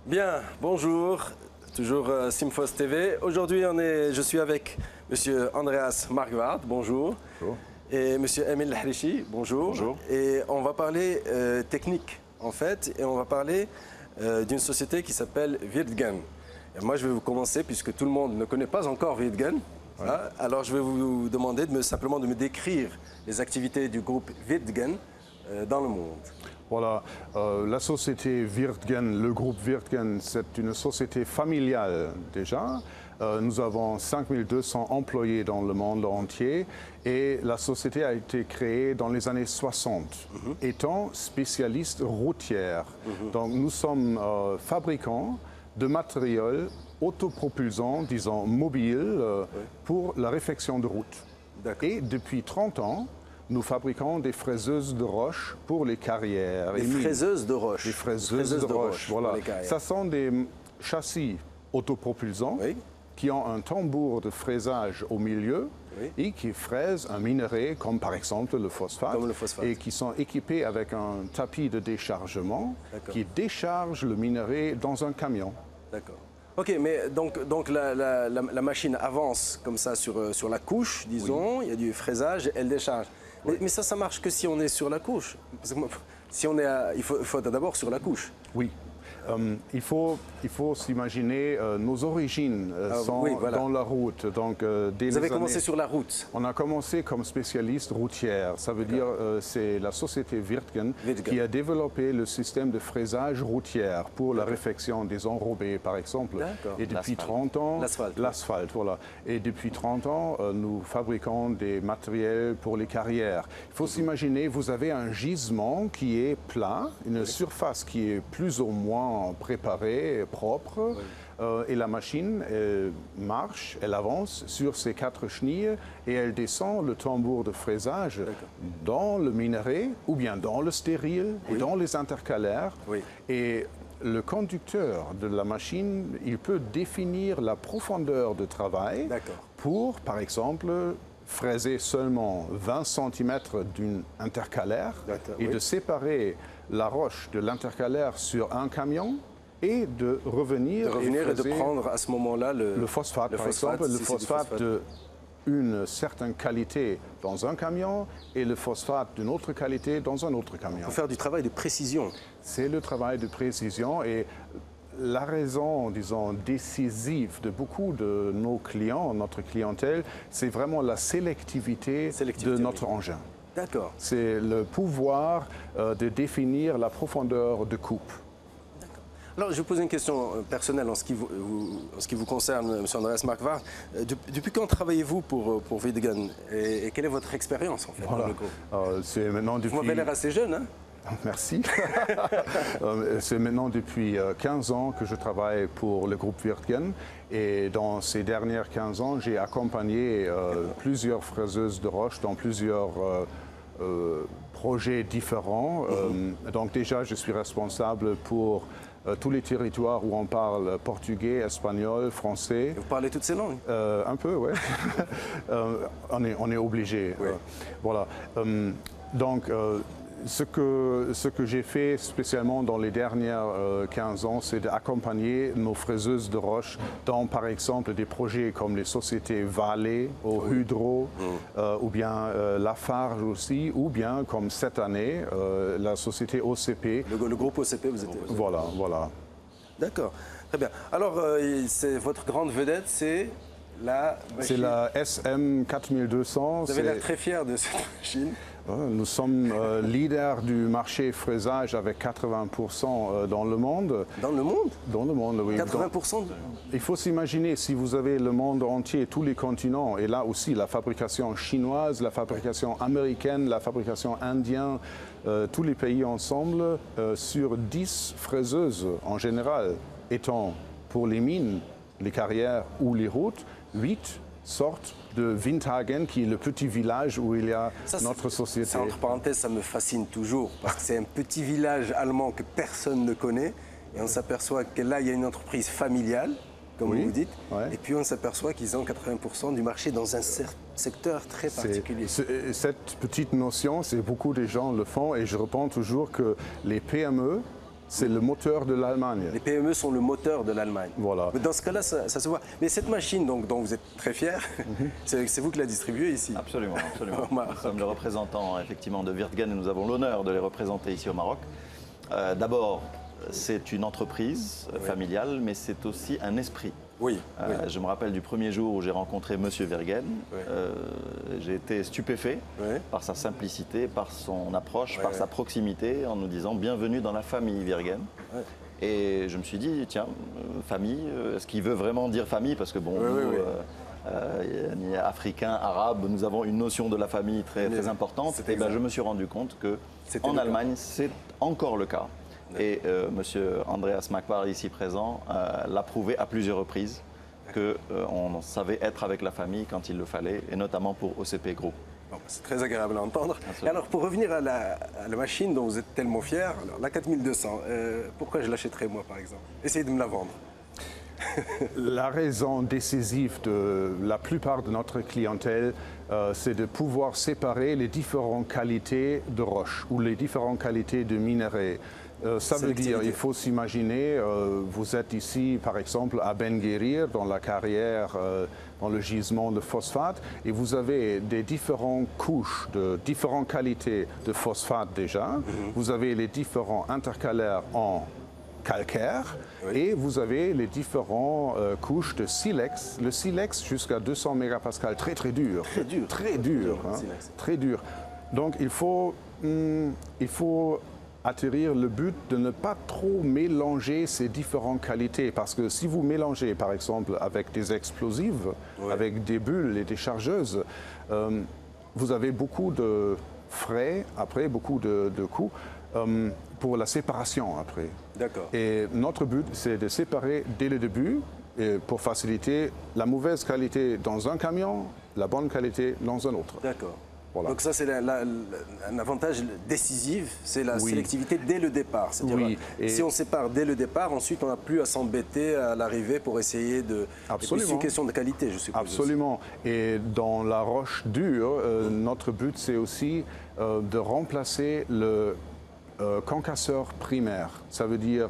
Bien, bonjour, toujours Simfos TV. Aujourd'hui, je suis avec Monsieur Andreas Marquardt, bonjour. Bonjour. Et Monsieur Emile Hrichi, bonjour. Bonjour. Et on va parler technique, en fait, et on va parler d'une société qui s'appelle Wirtgen. Et moi, je vais vous commencer, puisque tout le monde ne connaît pas encore Wirtgen. Ouais. Hein, alors, je vais vous demander simplement de me décrire les activités du groupe Wirtgen dans le monde. Voilà, la société Wirtgen, le groupe Wirtgen, c'est une société familiale déjà. Nous avons 5200 employés dans le monde entier et la société a été créée dans les années 60, étant spécialiste routière. Donc nous sommes fabricants de matériel autopropulsant, disons mobile, pour la réfection de route. Et depuis 30 ans, nous fabriquons des fraiseuses de roche pour les carrières. Des fraiseuses de roche. Des fraiseuses de roche, voilà. Ça sont des châssis autopropulsants qui ont un tambour de fraisage au milieu et qui fraisent un minerai comme par exemple le phosphate, et qui sont équipés avec un tapis de déchargement qui décharge le minerai dans un camion. D'accord. Ok, mais donc la machine avance comme ça sur la couche, disons, il y a du fraisage, elle décharge. Mais ça marche que si on est sur la couche. Parce que si on est il faut être d'abord sur la couche. Oui. Il faut s'imaginer, nos origines sont dans la route. Donc, vous avez commencé sur la route. On a commencé comme spécialiste routière. Ça veut dire c'est la société Wirtgen qui a développé le système de fraisage routière pour la réfection des enrobés, par exemple. Et depuis 30 ans, l'asphalte, voilà. Et depuis 30 ans, nous fabriquons des matériels pour les carrières. Il faut s'imaginer, vous avez un gisement qui est plat, une surface qui est plus ou moins préparée, propre, et la machine marche, elle avance sur ses 4 chenilles et elle descend le tambour de fraisage dans le minerai ou bien dans le stérile et dans les intercalaires. Et le conducteur de la machine, il peut définir la profondeur de travail pour, par exemple, fraiser seulement 20 cm d'une intercalaire et de séparer la roche de l'intercalaire sur un camion et de revenir et de prendre à ce moment-là le phosphate, par exemple, le phosphate d'une certaine qualité dans un camion et le phosphate d'une autre qualité dans un autre camion. Il faut faire du travail de précision. C'est le travail de précision et la raison, disons, décisive de beaucoup de nos clients, notre clientèle, c'est vraiment la sélectivité de notre engin. D'accord. C'est le pouvoir de définir la profondeur de coupe. D'accord. Alors, je vous pose une question personnelle en ce qui vous concerne, M. Andreas Marquardt. Depuis quand travaillez-vous pour Wirtgen et quelle est votre expérience en fait dans le groupe? C'est maintenant depuis... Vous m'avez l'air assez jeune, hein? Merci. C'est maintenant depuis 15 ans que je travaille pour le groupe Wirtgen et dans ces dernières 15 ans, j'ai accompagné plusieurs fraiseuses de roche dans plusieurs projets différents. Donc déjà, je suis responsable pour tous les territoires où on parle portugais, espagnol, français. Vous parlez toutes ces langues? Un peu, oui. On est obligé. Voilà. Donc, ce que j'ai fait spécialement dans les dernières 15 ans, c'est d'accompagner nos fraiseuses de roche dans, par exemple, des projets comme les sociétés Vale, au Hydro, ou bien Lafarge aussi, ou bien, comme cette année, la société OCP. Le groupe OCP, vous êtes... Voilà, voilà. D'accord, très bien. Alors, votre grande vedette, c'est la machine... C'est la SM 4200. Vous avez l'air très fier de cette machine. Nous sommes leaders du marché fraisage avec 80% dans le monde. Dans le monde? Dans le monde, oui. 80%? Il faut s'imaginer, si vous avez le monde entier, tous les continents, et là aussi la fabrication chinoise, la fabrication américaine, la fabrication indienne, tous les pays ensemble, sur 10 fraiseuses en général, étant pour les mines, les carrières ou les routes, 8 sortes de Windhagen, qui est le petit village où il y a notre société. Ça, entre parenthèses, ça me fascine toujours, parce que c'est un petit village allemand que personne ne connaît, et on s'aperçoit que là, il y a une entreprise familiale, comme vous dites, et puis on s'aperçoit qu'ils ont 80% du marché dans un secteur très particulier. Cette petite notion, c'est beaucoup de gens le font, et je réponds toujours que les PME, C'est le moteur de l'Allemagne. Les PME sont le moteur de l'Allemagne. Voilà. Mais dans ce cas-là, ça se voit. Mais cette machine dont vous êtes très fier, c'est vous qui la distribuez ici. Absolument, absolument. Nous sommes le représentant effectivement de Wirtgen et nous avons l'honneur de les représenter ici au Maroc. D'abord, c'est une entreprise familiale, mais c'est aussi un esprit. Oui, Je me rappelle du premier jour où j'ai rencontré Monsieur Wirtgen. J'ai été stupéfait par sa simplicité, par son approche, par sa proximité, en nous disant bienvenue dans la famille Wirtgen. Et je me suis dit, tiens, famille, est-ce qu'il veut vraiment dire famille? Parce que bon, africains, arabes, nous avons une notion de la famille très importante. Et ben, je me suis rendu compte qu'en Allemagne, c'est encore le cas. Et Monsieur Andreas Makvar, ici présent, l'a prouvé à plusieurs reprises qu'on savait être avec la famille quand il le fallait, et notamment pour OCP Group. Bon, c'est très agréable à entendre. Et alors, pour revenir à la machine dont vous êtes tellement fier, alors, la 4200, pourquoi je l'achèterais moi, par exemple? Essayez de me la vendre. La raison décisive de la plupart de notre clientèle, c'est de pouvoir séparer les différentes qualités de roches ou les différentes qualités de minerais. Ça veut dire, il faut s'imaginer, vous êtes ici par exemple à Ben Guerir, dans la carrière, dans le gisement de phosphate, et vous avez des différentes couches de différentes qualités de phosphate déjà. Vous avez les différents intercalaires en calcaire, et vous avez les différentes couches de silex. Le silex jusqu'à 200 mégapascales, très dur. Très dur. Très dur. Donc il faut atterrir le but de ne pas trop mélanger ces différentes qualités, parce que si vous mélangez par exemple avec des explosifs, avec des bulles et des chargeuses, vous avez beaucoup de frais après, beaucoup de coûts pour la séparation après. D'accord. Et notre but, c'est de séparer dès le début, et pour faciliter la mauvaise qualité dans un camion, la bonne qualité dans un autre. D'accord. Voilà. Donc ça, c'est un avantage décisif, c'est la sélectivité dès le départ. C'est-à-dire, si on sépare dès le départ, ensuite on n'a plus à s'embêter à l'arrivée pour essayer de... Absolument. C'est une question de qualité, je suppose. Absolument. Et dans la roche dure, notre but, c'est aussi de remplacer le concasseur primaire. Ça veut dire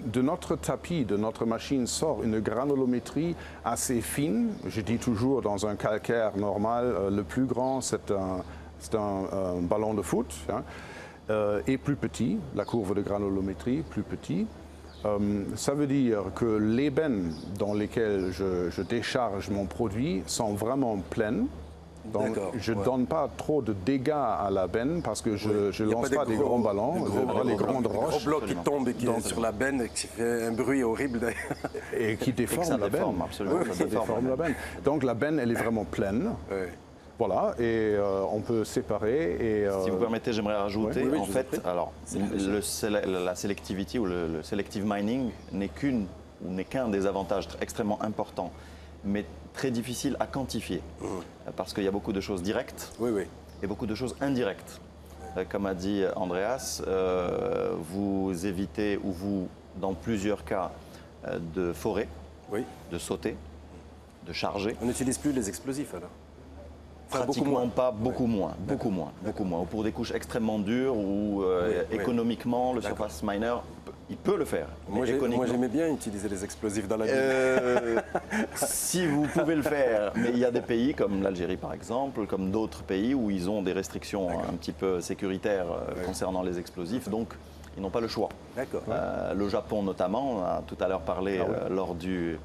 de notre tapis, de notre machine sort une granulométrie assez fine. Je dis toujours dans un calcaire normal, le plus grand c'est un ballon de foot, et plus petit, la courbe de granulométrie plus petit. Ça veut dire que les bennes dans lesquelles je décharge mon produit sont vraiment pleines. Donc, je ne donne pas trop de dégâts à la benne parce que je ne lance pas des grands ballons, les grandes roches. Gros blocs qui tombent et qui sont sur la benne, qui fait un bruit horrible d'ailleurs. Et qui déforment la benne. Absolument. Ça déforme la benne. Donc la benne, elle est vraiment pleine. Voilà, et on peut séparer. Et, si vous permettez, j'aimerais rajouter, en fait, alors, la sélectivité ou le selective mining n'est qu'un des avantages extrêmement importants, mais très difficile à quantifier, parce qu'il y a beaucoup de choses directes et beaucoup de choses indirectes. Comme a dit Andreas, vous évitez, ou vous, dans plusieurs cas, de forer, de sauter, de charger. On n'utilise plus les explosifs alors? Pratiquement pas, beaucoup moins. Ou pour des couches extrêmement dures où économiquement, le surface miner, il peut le faire. Moi j'aimais bien utiliser les explosifs dans la vie. Si vous pouvez le faire, mais il y a des pays comme l'Algérie par exemple, comme d'autres pays où ils ont des restrictions un petit peu sécuritaires concernant les explosifs, donc ils n'ont pas le choix. Le Japon notamment, on a tout à l'heure parlé lors du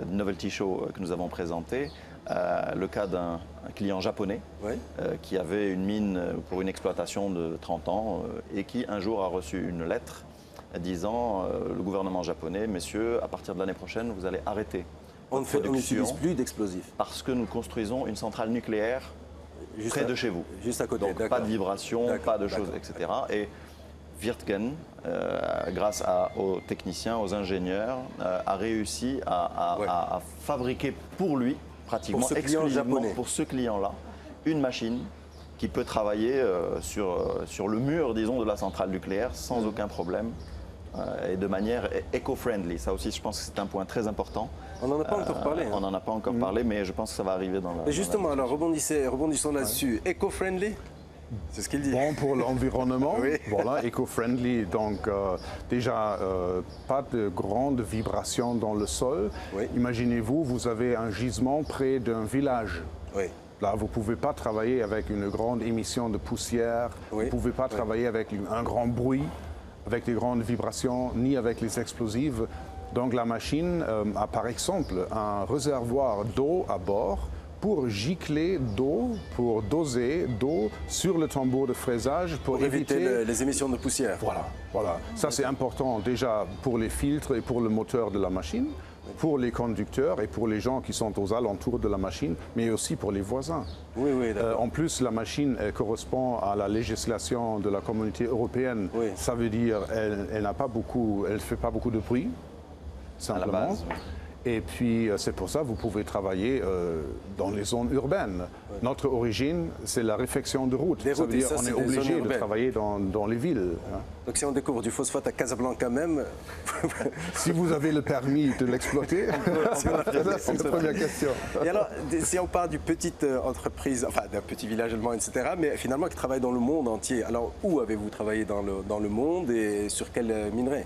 Novelty Show que nous avons présenté, le cas d'un client japonais qui avait une mine pour une exploitation de 30 ans et qui un jour a reçu une lettre disant le gouvernement japonais, messieurs, à partir de l'année prochaine, vous allez arrêter votre production. On n'utilise plus d'explosifs. Parce que nous construisons une centrale nucléaire près de chez vous. Juste à côté. Donc pas de vibrations, pas de choses, etc. Et Wirtgen, grâce aux techniciens, aux ingénieurs, a réussi à fabriquer pour lui, pratiquement exclusivement pour ce client-là, une machine qui peut travailler sur le mur, disons, de la centrale nucléaire sans aucun problème et de manière éco-friendly. Ça aussi, je pense que c'est un point très important. On n'en a pas encore parlé. On n'en a pas encore parlé, mais je pense que ça va arriver dans la... Mais justement, alors rebondissons là-dessus. Éco-friendly? C'est ce qu'il dit. Bon pour l'environnement, Oui. voilà, éco-friendly, donc déjà pas de grandes vibrations dans le sol. Oui. Imaginez-vous, vous avez un gisement près d'un village. Oui. Là, vous ne pouvez pas travailler avec une grande émission de poussière, Oui. vous ne pouvez pas travailler avec un grand bruit, avec des grandes vibrations, ni avec les explosifs. Donc la machine a par exemple un réservoir d'eau à bord pour gicler d'eau, pour doser d'eau sur le tambour de fraisage pour éviter les émissions de poussière. Voilà. Ça c'est important déjà pour les filtres et pour le moteur de la machine, pour les conducteurs et pour les gens qui sont aux alentours de la machine, mais aussi pour les voisins. Oui, d'accord. En plus, la machine correspond à la législation de la communauté européenne. Oui. Ça veut dire elle ne fait pas beaucoup de bruit, simplement. À la base, oui. Et puis, c'est pour ça que vous pouvez travailler dans les zones urbaines. Oui. Notre origine, c'est la réfection de routes. Ça veut dire qu'on est obligé de travailler dans les villes. Hein. Donc si on découvre du phosphate à Casablanca même... Si vous avez le permis de l'exploiter, c'est la première question. Et alors, si on parle d'une petite entreprise, enfin d'un petit village allemand, etc., mais finalement qui travaille dans le monde entier, alors où avez-vous travaillé dans le monde et sur quel minerai?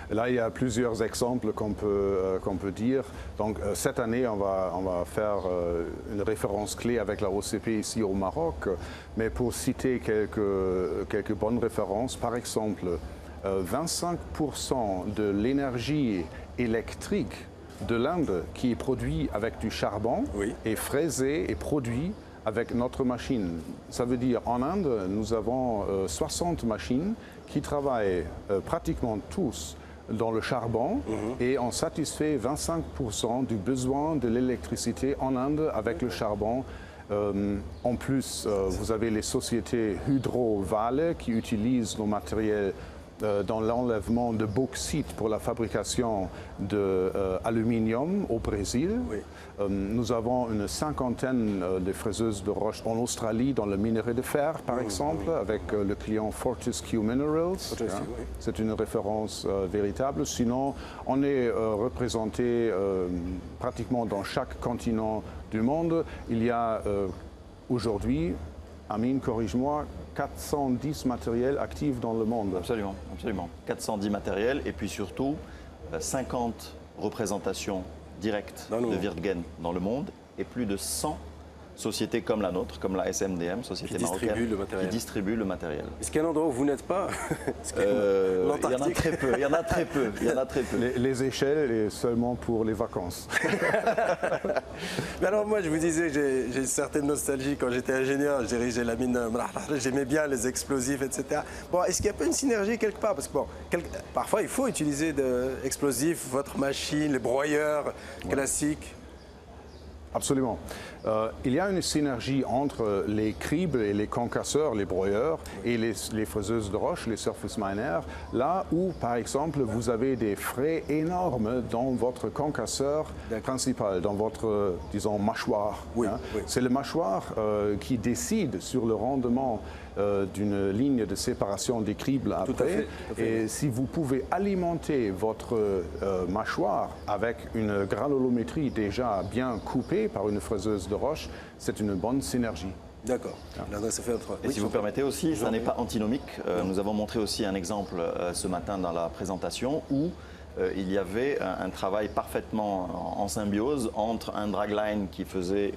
Là, il y a plusieurs exemples qu'on peut dire. Donc, cette année, on va faire une référence clé avec la OCP ici au Maroc. Mais pour citer quelques bonnes références, par exemple, 25% de l'énergie électrique de l'Inde qui est produite avec du charbon est fraisée et produite avec notre machine. Ça veut dire en Inde, nous avons 60 machines qui travaillent pratiquement tous dans le charbon et on satisfait 25% du besoin de l'électricité en Inde avec le charbon. En plus, vous avez les sociétés Hydro-Vale qui utilisent nos matériels dans l'enlèvement de bauxite pour la fabrication d'aluminium au Brésil. Oui. Nous avons une cinquantaine de fraiseuses de roche en Australie dans le minerai de fer, par exemple, avec le client Fortescue Minerals. C'est une référence véritable. Sinon, on est représenté pratiquement dans chaque continent du monde. Il y a aujourd'hui, Amine, corrige-moi, 410 matériels actifs dans le monde. Absolument, absolument. 410 matériels et puis surtout 50 représentations directes de Wirtgen dans le monde et plus de 100 sociétés comme la nôtre, comme la SMDM, société marocaine, qui distribue le matériel. Est-ce qu'il y a un endroit où vous n'êtes pas? Il y en a très peu, il y en a très peu, il y en a très peu. Les échelles, seulement pour les vacances. Mais alors moi, je vous disais, j'ai une certaine nostalgie quand j'étais ingénieur, je dirigeais la mine, j'aimais bien les explosifs, etc. Bon, est-ce qu'il n'y a pas une synergie quelque part? Parce que bon, parfois, il faut utiliser des explosifs, votre machine, les broyeurs classiques. Absolument. Il y a une synergie entre les cribles et les concasseurs, les broyeurs, et les fraiseuses de roche, les surface miners, là où, par exemple, vous avez des frais énormes dans votre concasseur principal, dans votre, disons, mâchoire. Oui, hein. Oui. C'est le mâchoire qui décide sur le rendement d'une ligne de séparation des cribles après. Tout à fait. Et si vous pouvez alimenter votre mâchoire avec une granulométrie déjà bien coupée par une fraiseuse de roche, c'est une bonne synergie. D'accord. Et si vous permettez aussi, ça n'est pas antinomique. Nous avons montré aussi un exemple ce matin dans la présentation où il y avait un travail parfaitement en symbiose entre un dragline qui faisait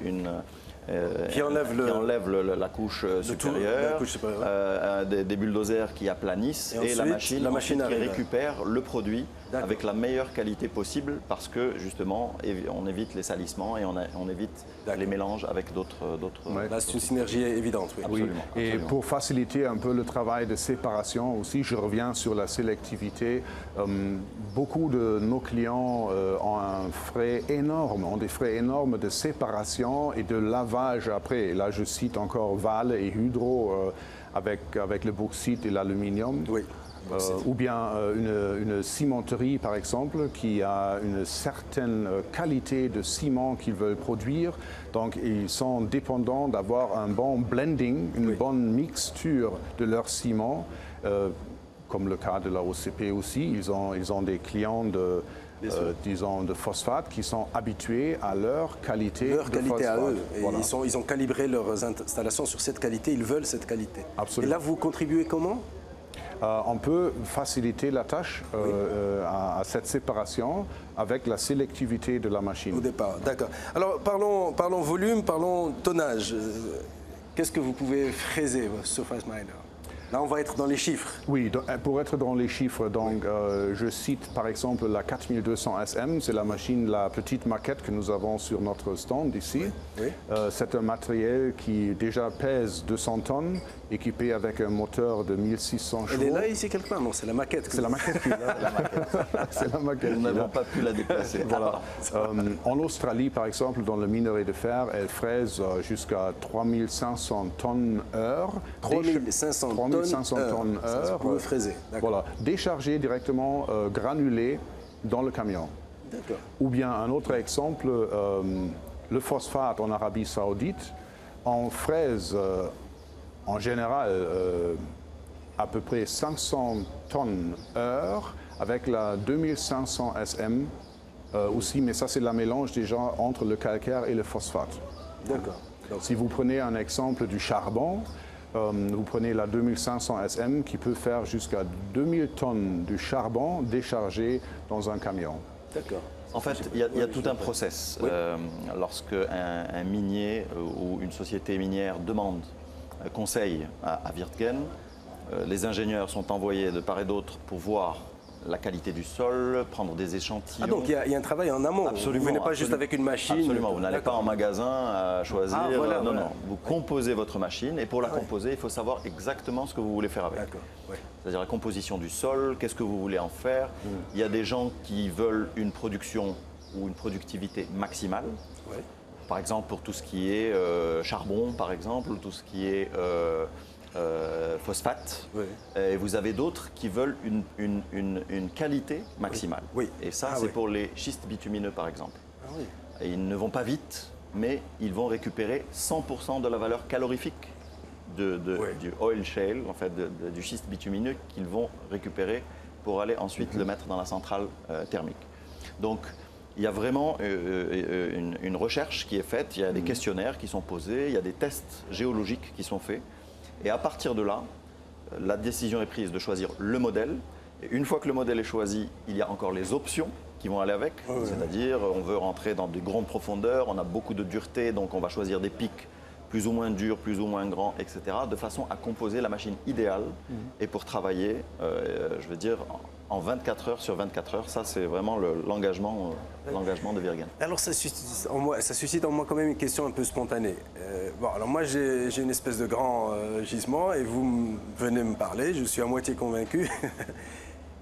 qui enlève la couche supérieure, des bulldozers qui aplanissent et la machine qui récupère le produit avec la meilleure qualité possible parce que justement on évite les salissements et on évite les mélanges avec d'autres. Là c'est une synergie évidente. Oui. Absolument, et absolument. Pour faciliter un peu le travail de séparation aussi, je reviens sur la sélectivité. Beaucoup de nos clients ont des frais énormes de séparation et de lavage après. Et là je cite encore Vale et Hydro avec le bauxite et l'aluminium. Oui. Ou bien une cimenterie, par exemple, qui a une certaine qualité de ciment qu'ils veulent produire. Donc, ils sont dépendants d'avoir un bon blending, une bonne mixture de leur ciment. Comme le cas de la OCP aussi, ils ont des clients disons, de phosphate, qui sont habitués à leur qualité de phosphate. À eux. Et voilà. Ils ont calibré leurs installations sur cette qualité, ils veulent cette qualité. Absolument. Et là, vous contribuez comment ? On peut faciliter la tâche à cette séparation avec la sélectivité de la machine. Au départ, d'accord. Alors, parlons volume, parlons tonnage. Qu'est-ce que vous pouvez fraiser, Surface Miner ? Là, on va être dans les chiffres. Oui, pour être dans les chiffres, donc, je cite par exemple la 4200 SM, c'est la machine, la petite maquette que nous avons sur notre stand ici. Oui. C'est un matériel qui déjà pèse 200 tonnes, équipé avec un moteur de 1600 chevaux. Elle est là ici quelque part ? Non, c'est la maquette. C'est la maquette qui est là. C'est la maquette. Nous n'avons pas pu la déplacer. Voilà. En Australie, par exemple, dans le minerai de fer, elle fraise jusqu'à 3500 tonnes heure. 3500 tonnes heure. Pour le fraiser. Voilà. Déchargé directement, granulé dans le camion. D'accord. Ou bien un autre exemple, le phosphate en Arabie Saoudite, on fraise en général à peu près 500 tonnes heure avec la 2500 SM aussi, mais ça c'est la mélange déjà entre le calcaire et le phosphate. D'accord. Si vous prenez un exemple du charbon, vous prenez la 2500 SM qui peut faire jusqu'à 2000 tonnes de charbon déchargé dans un camion. D'accord. En fait, il y a tout un process. Oui. Lorsque un minier ou une société minière demande conseil à Wirtgen, les ingénieurs sont envoyés de part et d'autre pour voir la qualité du sol, prendre des échantillons. Ah donc il y a un travail en amont. Absolument. Vous ne venez pas juste avec une machine. Absolument. Vous n'allez pas en magasin à choisir. Ah, voilà, non, voilà. non. Vous composez votre machine et pour la composer, il faut savoir exactement ce que vous voulez faire avec. D'accord. Ouais. C'est-à-dire la composition du sol, qu'est-ce que vous voulez en faire. Il y a des gens qui veulent une production ou une productivité maximale. Ouais. Par exemple, pour tout ce qui est charbon, par exemple, tout ce qui est phosphate. Oui. Et vous avez d'autres qui veulent une qualité maximale. Oui. Et ça, c'est pour les schistes bitumineux, par exemple. Ah oui. Et ils ne vont pas vite, mais ils vont récupérer 100% de la valeur calorifique du oil shale, en fait, du schiste bitumineux qu'ils vont récupérer pour aller ensuite le mettre dans la centrale thermique. Donc, il y a vraiment une recherche qui est faite, il y a des questionnaires qui sont posés, il y a des tests géologiques qui sont faits. Et à partir de là, la décision est prise de choisir le modèle. Et une fois que le modèle est choisi, il y a encore les options qui vont aller avec. C'est-à-dire, on veut rentrer dans de grandes profondeurs, on a beaucoup de dureté, donc on va choisir des pics plus ou moins durs, plus ou moins grands, etc. de façon à composer la machine idéale et pour travailler, je veux dire, en 24 heures sur 24 heures. Ça, c'est vraiment l'engagement de Wirtgen. Alors, ça suscite en moi quand même une question un peu spontanée. Bon, alors moi, j'ai une espèce de grand gisement et vous venez me parler, je suis à moitié convaincu.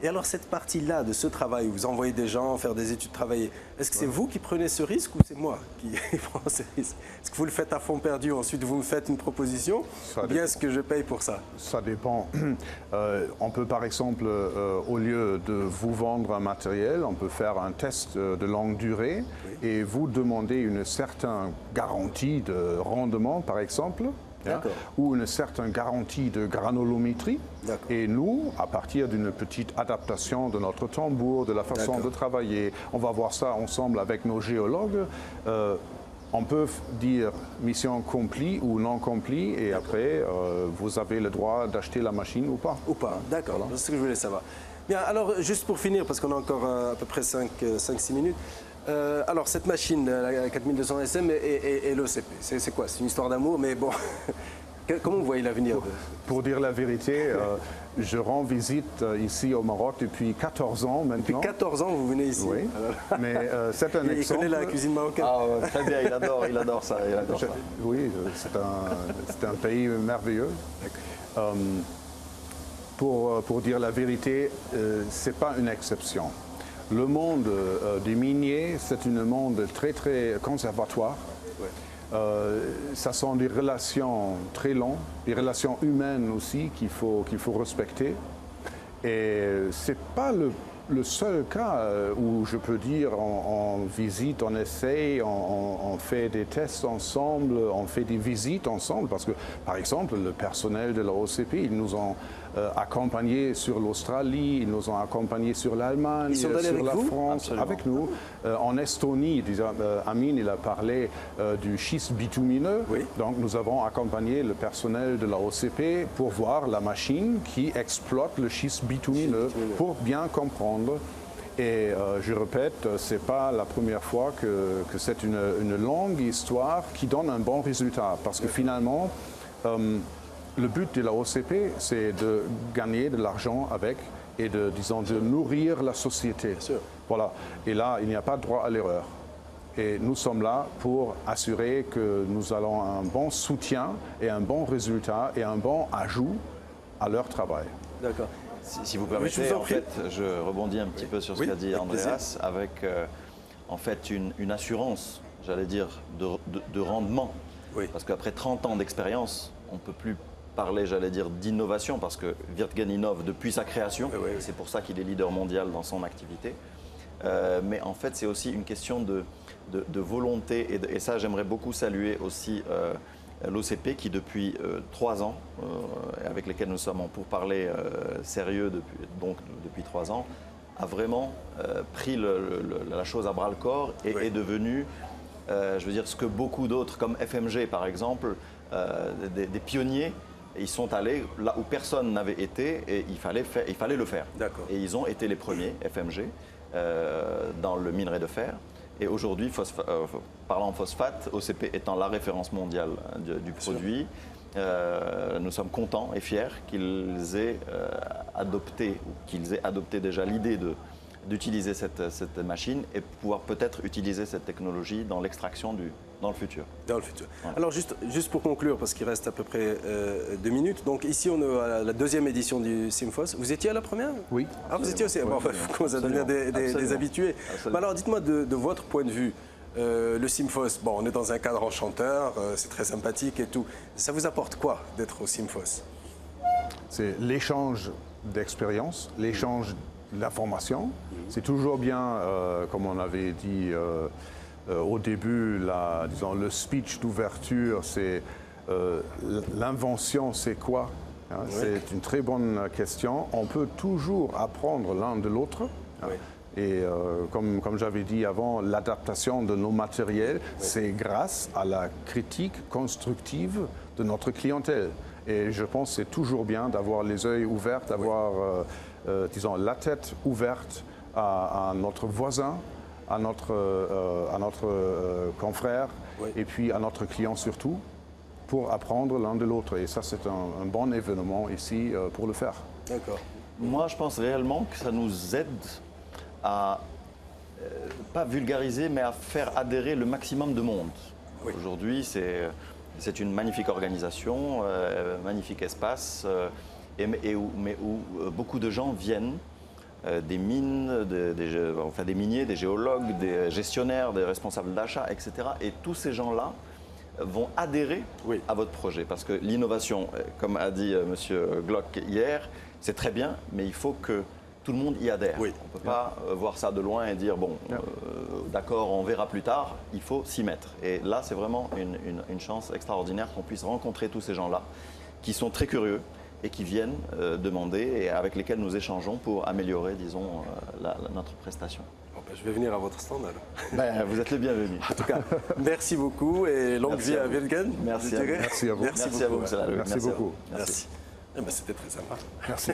Et alors, cette partie-là de ce travail, où vous envoyez des gens faire des études, travailler, est-ce que c'est vous qui prenez ce risque ou c'est moi qui prends ce risque? Est-ce que vous le faites à fond perdu, ensuite vous me faites une proposition, ou bien est-ce que je paye pour ça? Ça dépend. On peut par exemple, au lieu de vous vendre un matériel, on peut faire un test de longue durée et vous demander une certaine garantie de rendement, par exemple. Ou une certaine garantie de granulométrie. Et nous, à partir d'une petite adaptation de notre tambour, de la façon de travailler, on va voir ça ensemble avec nos géologues. On peut dire mission accomplie ou non accomplie et après, vous avez le droit d'acheter la machine ou pas. Ou pas, d'accord, voilà. C'est ce que je voulais savoir. Bien, alors juste pour finir, parce qu'on a encore à peu près 5-6 minutes, alors cette machine, la 4200 SM et l'OCP, c'est quoi? C'est une histoire d'amour, mais bon, comment vous voyez l'avenir? Pour dire la vérité, je rends visite ici au Maroc depuis 14 ans maintenant. Depuis 14 ans, vous venez ici? Oui, mais c'est un exemple. Il connaît la cuisine marocaine. Ah, très bien, il adore ça. Oui, c'est un pays merveilleux. Pour dire la vérité, ce n'est pas une exception. Le monde des miniers, c'est un monde très, très conservatoire. Ça sont des relations très longues, des relations humaines aussi qu'il faut respecter. Et ce n'est pas le seul cas où je peux dire on visite, on essaye, on fait des tests ensemble, on fait des visites ensemble. Parce que, par exemple, le personnel de la OCP, ils nous ont accompagnés sur l'Australie, ils nous ont accompagnés sur l'Allemagne, sur la France, avec nous. En Estonie, Amine, il a parlé du schiste bitumineux. Oui. Donc nous avons accompagné le personnel de la OCP pour voir la machine qui exploite le schiste bitumineux pour bien comprendre. Et je répète, ce n'est pas la première fois que c'est une longue histoire qui donne un bon résultat. Parce que finalement, le but de la OCP, c'est de gagner de l'argent avec et de nourrir la société. Voilà. Et là, il n'y a pas de droit à l'erreur. Et nous sommes là pour assurer que nous allons un bon soutien et un bon résultat et un bon ajout à leur travail. D'accord. Si vous permettez, en fait, je rebondis un petit peu sur ce qu'a dit Andreas, avec en fait une assurance, j'allais dire, de rendement. Oui. Parce qu'après 30 ans d'expérience, on ne peut plus parler, j'allais dire, d'innovation, parce que Wirtgen innove depuis sa création, et c'est pour ça qu'il est leader mondial dans son activité. Mais en fait, c'est aussi une question de volonté, et ça, j'aimerais beaucoup saluer aussi l'OCP qui, depuis 3 ans, avec lesquels nous sommes en pourparlers sérieux depuis 3 ans, a vraiment pris la chose à bras-le-corps et est devenu, je veux dire, ce que beaucoup d'autres, comme FMG par exemple, des pionniers, ils sont allés là où personne n'avait été et il fallait le faire. Et ils ont été les premiers, FMG, dans le minerai de fer. Et aujourd'hui, parlant phosphate, OCP étant la référence mondiale du produit, nous sommes contents et fiers qu'ils aient adopté déjà l'idée d'utiliser cette machine et pouvoir peut-être utiliser cette technologie dans l'extraction dans le futur. Dans le futur. Voilà. Alors juste pour conclure, parce qu'il reste à peu près 2 minutes, donc ici on est à la 2e édition du SimFos. Vous étiez à la première? Oui. Ah, vous étiez aussi? Bon, enfin, vous commencez à devenir des habitués. Mais alors dites-moi de votre point de vue, le SimFos, bon, on est dans un cadre enchanteur, c'est très sympathique et tout. Ça vous apporte quoi d'être au SimFos? C'est l'échange d'expérience, l'échange d'informations. C'est toujours bien, comme on avait dit au début, le speech d'ouverture, c'est l'invention, c'est quoi? C'est une très bonne question. On peut toujours apprendre l'un de l'autre. Et comme j'avais dit avant, l'adaptation de nos matériels, c'est grâce à la critique constructive de notre clientèle. Et je pense que c'est toujours bien d'avoir les yeux ouverts, d'avoir la tête ouverte à notre voisin, à notre confrère et puis à notre client surtout, pour apprendre l'un de l'autre. Et ça, c'est un bon événement ici pour le faire. D'accord. Moi, je pense réellement que ça nous aide à, pas vulgariser, mais à faire adhérer le maximum de monde. Aujourd'hui, c'est une magnifique organisation, magnifique espace, mais où beaucoup de gens viennent, des mines, des miniers, des géologues, des gestionnaires, des responsables d'achat, etc. Et tous ces gens-là vont adhérer à votre projet. Parce que l'innovation, comme a dit M. Glock hier, c'est très bien, mais il faut que tout le monde y adhère. On ne peut pas voir ça de loin et dire, bon, d'accord, on verra plus tard, il faut s'y mettre. Et là, c'est vraiment une chance extraordinaire qu'on puisse rencontrer tous ces gens-là qui sont très curieux et qui viennent demander et avec lesquels nous échangeons pour améliorer, disons, notre prestation. Je vais venir à votre stand alors. Vous êtes les bienvenus. En tout cas, merci beaucoup et longue vie à Wirtgen. Merci à vous. Merci à vous. Merci à vous, M. Lalleux. Merci beaucoup. Merci. C'était très sympa. Merci.